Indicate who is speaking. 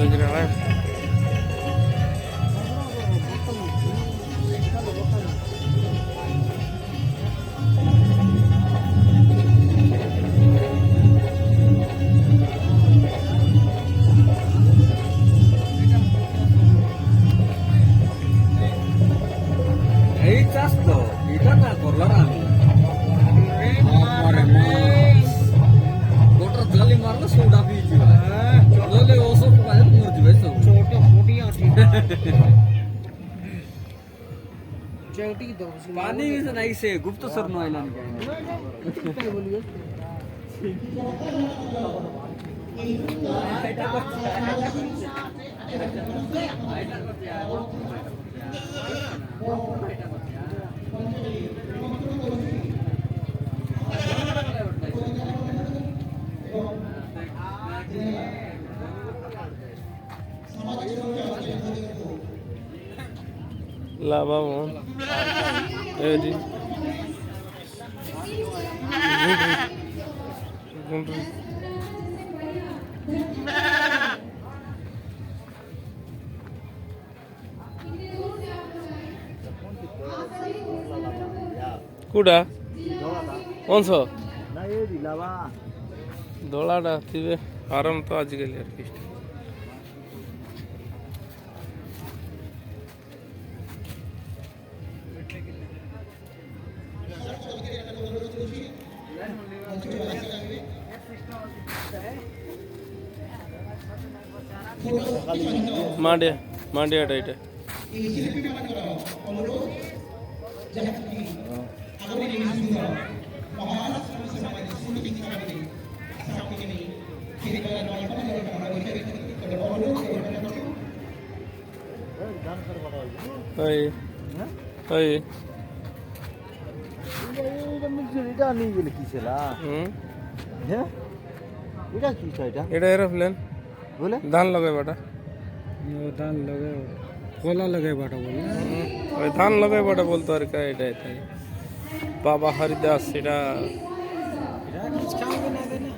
Speaker 1: এই চাষ তো এটা না করলাম আমি গোটা জালি মারলে সৌডা পিয়েছি চলে ওসব বাজার মরে যাবে সব ছোট ফটি আছে चौटी दो पानी से नहीं से गुप्त सर नो आइलैंड क्या बोलिए
Speaker 2: লাভা মন এডি কুড়া কোনছ
Speaker 1: না এই দিলাবা
Speaker 2: দোলাটা থিবে আরাম তো আজকাল আর কি মান্ডিয়া মান্ডিয়াটা এটা ওই ওই
Speaker 1: এটা নিয়ে গেলে কি ছিল হ্যাঁ এটা কি এটা
Speaker 2: এটা এরোপ্লেন
Speaker 1: বলে
Speaker 2: ধান লাগাইবাটা
Speaker 1: ধান লাগাই কলা লাগাইবাটা বলে
Speaker 2: ওই ধান লাগাইবাটা বলতো আর কি এটা এটাই বাবা হরিদাস এটা